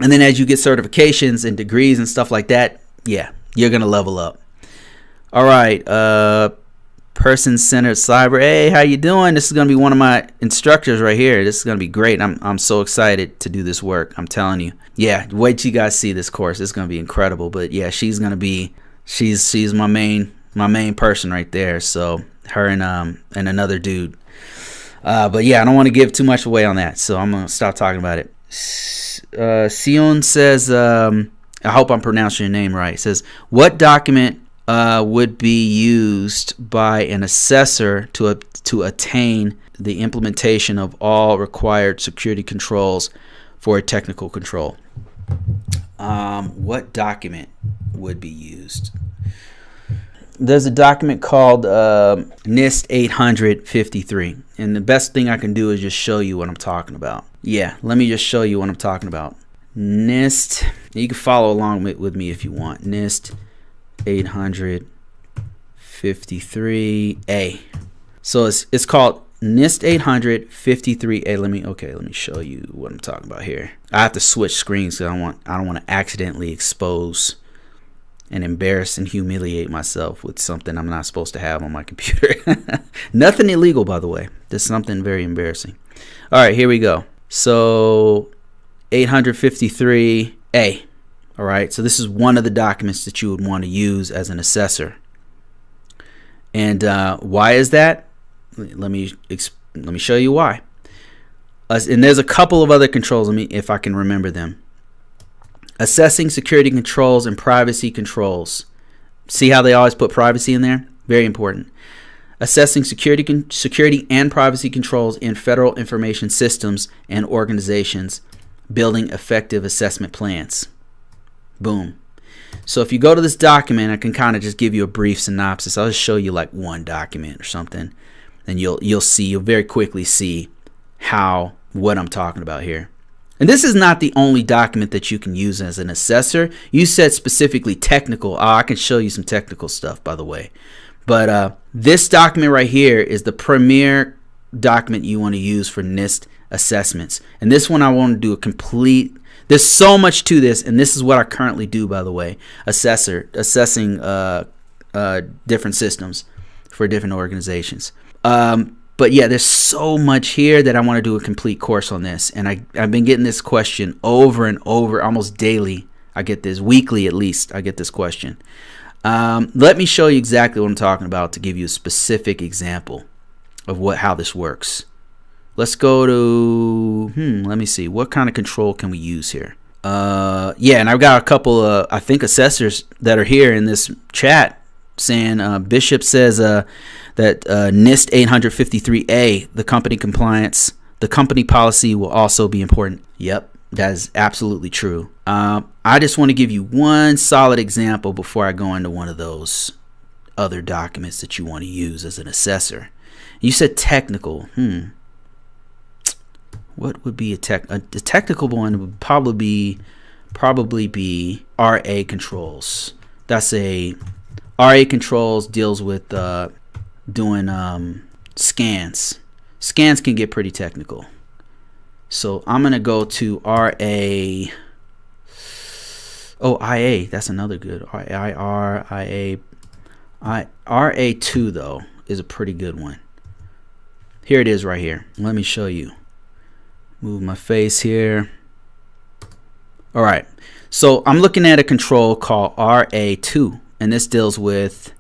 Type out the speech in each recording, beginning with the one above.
And then as you get certifications and degrees and stuff like that, yeah, you're going to level up. All right. Person-centered cyber. Hey, how you doing? This is going to be one of my instructors right here. This is going to be great. I'm so excited to do this work. I'm telling you. Yeah, wait till you guys see this course. It's going to be incredible. But yeah, she's going to be, she's my main person right there. So her and another dude. But yeah, I don't want to give too much away on that. So I'm going to stop talking about it. Sion says, I hope I'm pronouncing your name right. It says, what document would be used by an assessor to attain the implementation of all required security controls for a technical control? What document would be used? There's a document called NIST 853, and the best thing I can do is just show you what I'm talking about. Yeah, let me just show you what I'm talking about. NIST, you can follow along with me if you want. NIST 853A. So it's called NIST 853A. Let me show you what I'm talking about here. I have to switch screens because I don't want to accidentally expose and embarrass and humiliate myself with something I'm not supposed to have on my computer. Nothing illegal, by the way. Just something very embarrassing. All right, here we go. So 853A. All right, so this is one of the documents that you would want to use as an assessor. And why is that? Let me show you why. And there's a couple of other controls. Let me, if I can remember them. Assessing security controls and privacy controls. See how they always put privacy in there? Very important. Assessing security and privacy controls in federal information systems and organizations. Building effective assessment plans. Boom. So if you go to this document, I can kind of just give you a brief synopsis. I'll just show you like one document or something, and you'll very quickly see what I'm talking about here. And this is not the only document that you can use as an assessor. You said specifically technical. I can show you some technical stuff, by the way. But this document right here is the premier document you want to use for NIST assessments. And this one I want to do a complete. There's so much to this, and this is what I currently do, by the way. Assessing different systems for different organizations. But yeah, there's so much here that I want to do a complete course on this. And I've been getting this question over and over, almost daily. I get this weekly, at least. I get this question. Let me show you exactly what I'm talking about to give you a specific example of how this works. Let's go to, let me see. What kind of control can we use here? Yeah, and I've got a couple of, I think, assessors that are here in this chat saying, Bishop says that NIST 853A, the company compliance, the company policy will also be important. Yep, that is absolutely true. I just want to give you one solid example before I go into one of those other documents that you want to use as an assessor. You said technical. What would be a technical one? Would probably be RA controls. That's RA controls deals with doing scans. Scans can get pretty technical. So I'm gonna go to RA. Oh, IA. That's another good IA. RA2 though is a pretty good one. Here it is right here. Let me show you. Move my face here. All right. So I'm looking at a control called RA2, and this deals with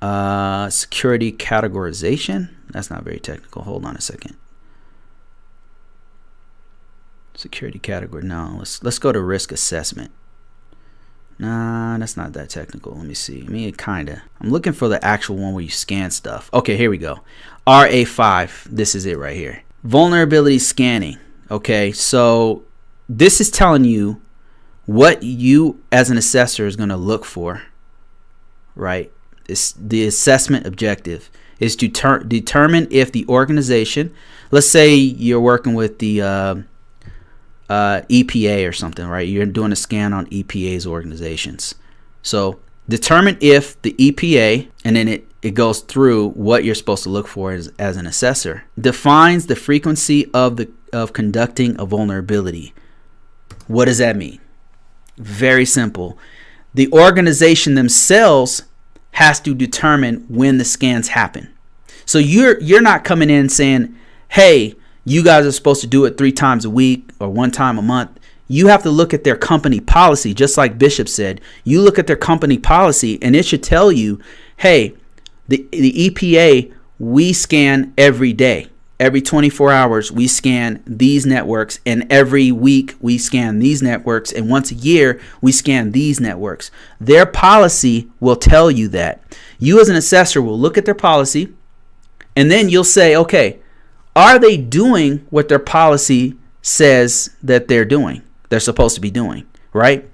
security categorization. That's not very technical. Hold on a second. Security category. No, let's go to risk assessment. Nah, that's not that technical. Let me see. I mean, kinda. I'm looking for the actual one where you scan stuff. Okay, here we go. RA5. This is it right here. Vulnerability scanning. Okay, so this is telling you what you as an assessor is going to look for, right? It's the assessment objective is to determine if the organization, let's say you're working with the EPA or something, right? You're doing a scan on EPA's organizations. So determine if the EPA, and then it goes through what you're supposed to look for as an assessor. Defines the frequency of conducting a vulnerability. What does that mean? Very simple. The organization themselves has to determine when the scans happen. So you're not coming in saying, hey, you guys are supposed to do it 3 times a week or 1 time a month. You have to look at their company policy, just like Bishop said. You look at their company policy and it should tell you, hey, the EPA, we scan every day. Every 24 hours, we scan these networks, and every week we scan these networks, and once a year, we scan these networks. Their policy will tell you that. You as an assessor will look at their policy, and then you'll say, okay, are they doing what their policy says that they're supposed to be doing, right?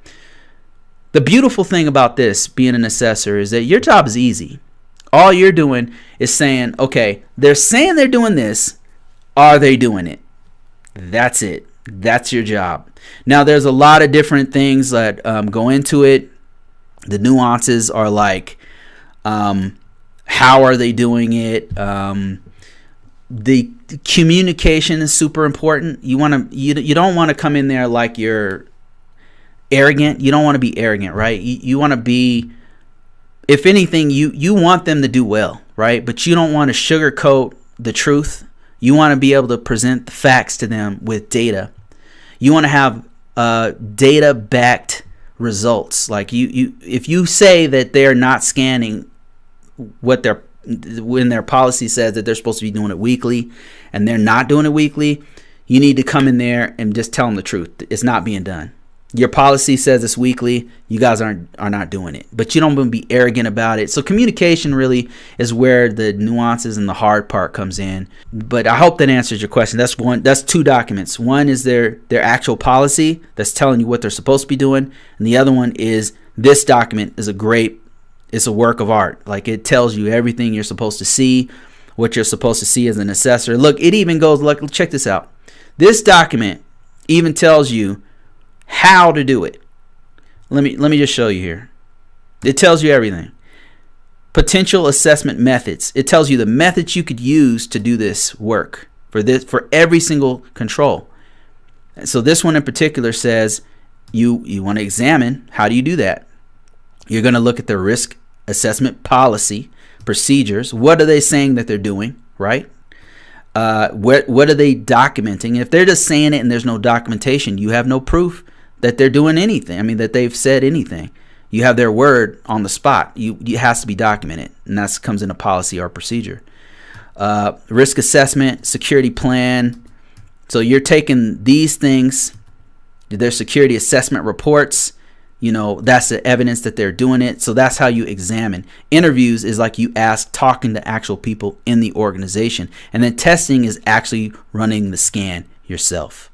The beautiful thing about this, being an assessor, is that your job is easy. All you're doing is saying, okay, they're saying they're doing this. Are they doing it? That's it. That's your job. Now, there's a lot of different things that go into it. The nuances are like, how are they doing it? The communication is super important. You don't want to come in there like you're arrogant. You don't want to be arrogant, right? You want to be, if anything, you want them to do well, right? But you don't want to sugarcoat the truth. You want to be able to present the facts to them with data. You want to have data-backed results. Like if you say that they're not scanning when their policy says that they're supposed to be doing it weekly, and they're not doing it weekly, you need to come in there and just tell them the truth. It's not being done. Your policy says it's weekly. You guys are not doing it, but you don't want to be arrogant about it. So communication really is where the nuances and the hard part comes in. But I hope that answers your question. That's 2 documents. One is their actual policy that's telling you what they're supposed to be doing, and the other one is this document is it's a work of art. Like, it tells you everything you're supposed to see, what you're supposed to see as an assessor. Look, it even goes, look, check this out. This document even tells you how to do it. Let me just show you here. It tells you everything. Potential assessment methods. It tells you the methods you could use to do this work for every single control. So this one in particular says you want to examine, how do you do that? You're going to look at the risk assessment policy, procedures. What are they saying that they're doing, right? What are they documenting? If they're just saying it and there's no documentation, you have no proof that they're doing anything. I mean, that they've said anything. You have their word on the spot. It has to be documented, and that comes in a policy or procedure. Risk assessment, security plan. So you're taking these things, their security assessment reports. That's the evidence that they're doing it. So that's how you examine. Interviews is like you ask, talking to actual people in the organization. And then testing is actually running the scan yourself.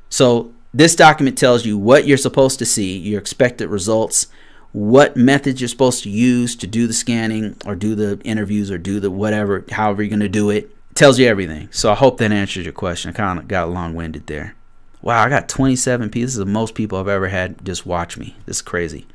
So this document tells you what you're supposed to see, your expected results, what methods you're supposed to use to do the scanning or do the interviews or do the whatever, however you're going to do it. It tells you everything. So I hope that answers your question. I kind of got long-winded there. Wow, I got 27 people. This is the most people I've ever had just watch me. This is crazy.